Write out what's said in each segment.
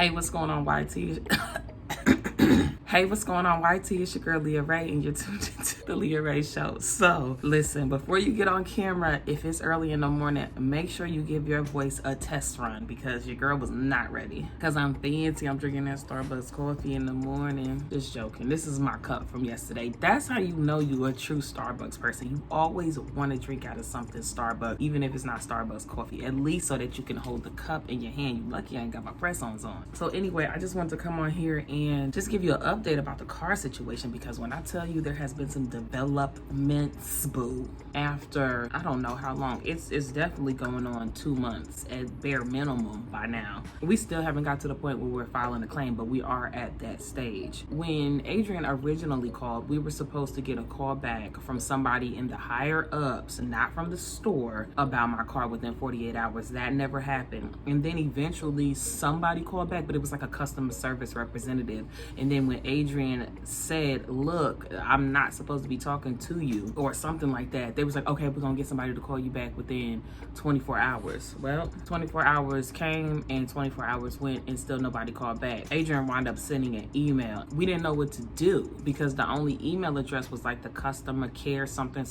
Hey, what's going on, YT? Hey, what's going on, YT? It's your girl, TheLeaRae, and you're tuned into the TheLeaRaeShow. So, listen, before you get on camera, if it's early in the morning, make sure you give your voice a test run because your girl was not ready. Because I'm fancy, I'm drinking that Starbucks coffee in the morning. Just joking. This is my cup from yesterday. That's how you know you a true Starbucks person. You always want to drink out of something Starbucks, even if it's not Starbucks coffee, at least so that you can hold the cup in your hand. You lucky I ain't got my press-ons on. So anyway, I just wanted to come on here and just give you an update about the car situation, because when I tell you there has been some developments, boo, after I don't know how long, it's definitely going on 2 months at bare minimum by now. We still haven't got to the point where we're filing a claim, but we are at that stage. When Adrian originally called, we were supposed to get a call back from somebody in the higher ups, not from the store, about my car within 48 hours. That never happened. And then eventually somebody called back, but it was like a customer service representative. And then when Adrian said, look, I'm not supposed to be talking to you, or something like that, they was like, okay, we're gonna get somebody to call you back within 24 hours. Well, 24 hours came and 24 hours went and still nobody called back. Adrian wound up sending an email. We didn't know what to do because the only email address was like the customer care something,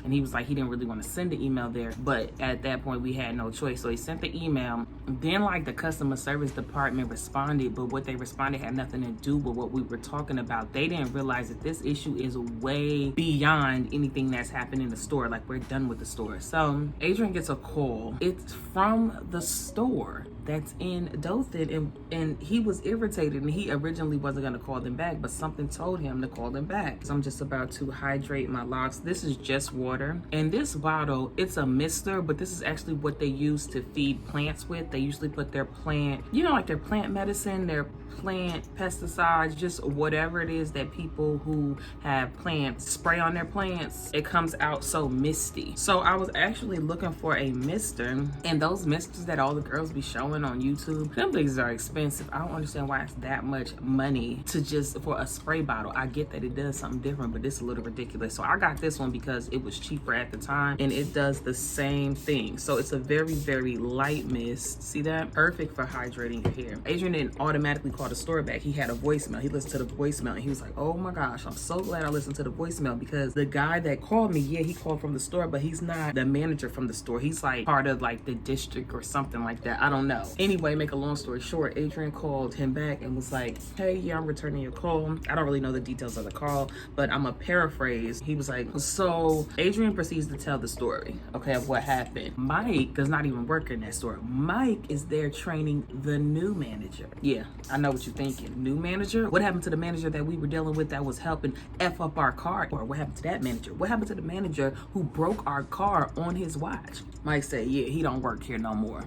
and he was like, he didn't really want to send the email there, but at that point we had no choice. So he sent the email. Then like the customer service department responded, but what they responded had nothing to do with what we were talking about. They didn't realize that this issue is way beyond anything that's happened in the store. Like, we're done with the store. So Adrian gets a call. It's from the store that's in Dothan, and he was irritated, and he originally wasn't going to call them back, but something told him to call them back. So I'm just about to hydrate my locks. This is just water, and this bottle, it's a mister, but this is actually what they use to feed plants with. They usually put their plant, you know, like their plant medicine, their plant pesticides, just whatever it is that people who have plants spray on their plants. It comes out so misty. So I was actually looking for a mister, and those misters that all the girls be showing on YouTube, them things are expensive. I don't understand why it's that much money to just for a spray bottle. I get that it does something different, but it's a little ridiculous. So I got this one because it was cheaper at the time, and it does the same thing. So it's a very, very light mist. See that? Perfect for hydrating your hair. Adrian didn't automatically call the store back. He had a voicemail. He listened to the voicemail, and he was like, oh my gosh, I'm so glad I listened to the voicemail, because the guy that called me, yeah, he called from the store, but he's not the manager from the store. He's like part of like the district or something like that. I don't know. Anyway, make a long story short, Adrian called him back and was like, hey, yeah, I'm returning your call. I don't really know the details of the call, but I'm a paraphrase. He was like, so Adrian proceeds to tell the story, okay, of what happened. Mike does not even work in that store. Mike is there training the new manager. Yeah, I know what you're thinking. New manager? What happened to the manager that we were dealing with that was helping F up our car? Or what happened to that manager? What happened to the manager who broke our car on his watch? Mike said, yeah, he don't work here no more.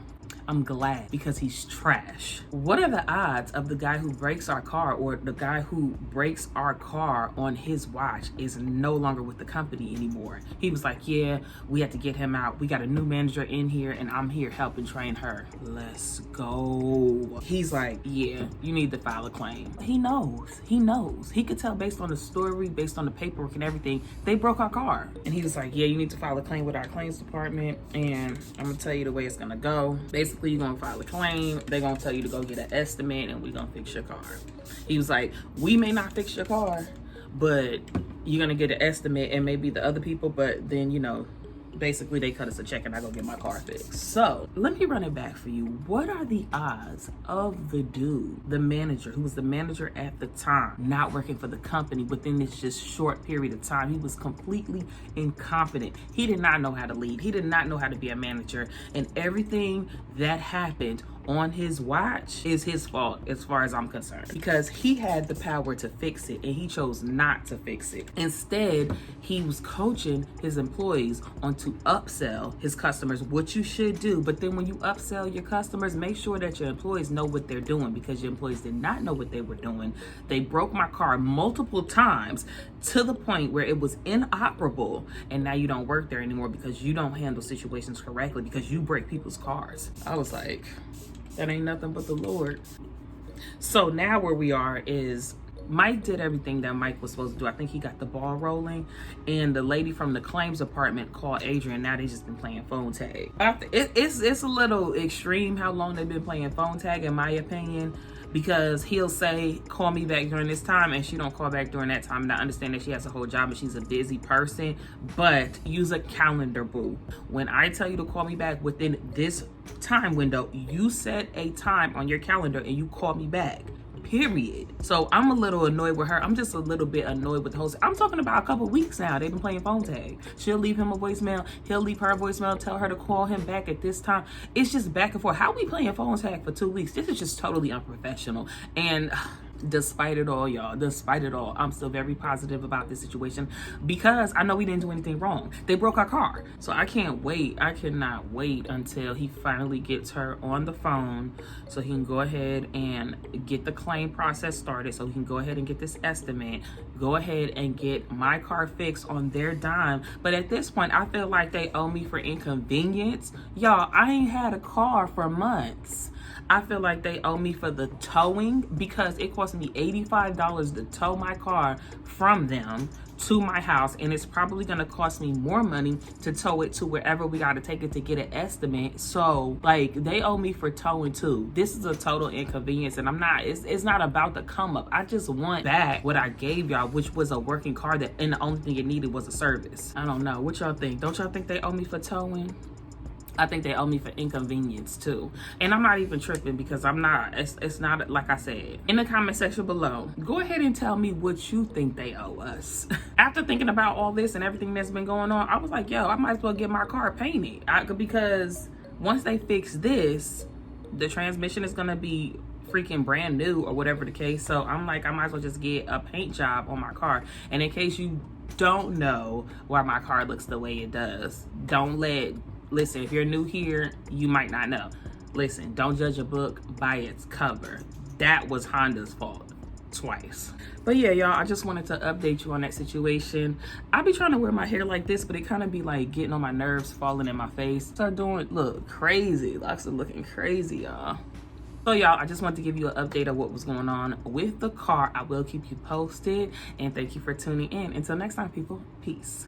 I'm glad, because he's trash. What are the odds of the guy who breaks our car, or the guy who breaks our car on his watch, is no longer with the company anymore? He was like, yeah, we had to get him out. We got a new manager in here, and I'm here helping train her. Let's go. He's like, yeah, you need to file a claim. He knows. He could tell based on the story, based on the paperwork and everything, they broke our car. And he was like, yeah, you need to file a claim with our claims department, and I'm gonna tell you the way it's gonna go. Basically, you're gonna file a claim. They're gonna tell you to go get an estimate, and we're gonna fix your car. He was like, we may not fix your car, but you're gonna get an estimate, and maybe the other people, but then, you know, basically they cut us a check and I go get my car fixed. So let me run it back for you. What are the odds of the dude, the manager, who was the manager at the time, not working for the company within this just short period of time? He was completely incompetent. He did not know how to lead. He did not know how to be a manager, and everything that happened on his watch is his fault as far as I'm concerned, because he had the power to fix it and he chose not to fix it. Instead, he was coaching his employees on to upsell his customers, what you should do. But then when you upsell your customers, make sure that your employees know what they're doing, because your employees did not know what they were doing. They broke my car multiple times to the point where it was inoperable, and now you don't work there anymore because you don't handle situations correctly, because you break people's cars. I was like, that ain't nothing but the Lord. So now where we are is Mike did everything that Mike was supposed to do. I think he got the ball rolling, and the lady from the claims department called Adrian. Now they just been playing phone tag. It's a little extreme how long they've been playing phone tag, in my opinion, because he'll say, call me back during this time, and she don't call back during that time. And I understand that she has a whole job and she's a busy person, but use a calendar, boo. When I tell you to call me back within this time window, you set a time on your calendar and you call me back. Period. So I'm a little annoyed with her. I'm just a little bit annoyed with the whole. I'm talking about a couple weeks now. They've been playing phone tag. She'll leave him a voicemail. He'll leave her a voicemail. Tell her to call him back at this time. It's just back and forth. How are we playing phone tag for 2 weeks? This is just totally unprofessional. And despite it all, y'all, despite it all, I'm still very positive about this situation because I know we didn't do anything wrong. They broke our car. So I can't wait. I cannot wait until he finally gets her on the phone so he can go ahead and get the claim process started, so he can go ahead and get this estimate, go ahead and get my car fixed on their dime. But at this point, I feel like they owe me for inconvenience. Y'all, I ain't had a car for months. I feel like they owe me for the towing because it cost me $85 to tow my car from them to my house, and it's probably going to cost me more money to tow it to wherever we got to take it to get an estimate. So like, they owe me for towing too. This is a total inconvenience, and it's not about the come up. I just want back what I gave y'all, which was a working car, that, and the only thing it needed was a service. I don't know, what y'all think? Don't y'all think they owe me for towing? I think they owe me for inconvenience too. And I'm not even tripping because it's not, like I said, in the comment section below, go ahead and tell me what you think they owe us. After thinking about all this and everything that's been going on, I was like, yo, I might as well get my car painted. Because once they fix this, the transmission is gonna be freaking brand new or whatever the case. So I'm like, I might as well just get a paint job on my car. And in case you don't know why my car looks the way it does, listen, if you're new here, you might not know. Listen, don't judge a book by its cover. That was Honda's fault twice. But yeah, y'all, I just wanted to update you on that situation. I be trying to wear my hair like this, but it kind of be like getting on my nerves, falling in my face. Start doing, look crazy. Locks are looking crazy, y'all. So y'all, I just wanted to give you an update of what was going on with the car. I will keep you posted, and thank you for tuning in. Until next time, people, peace.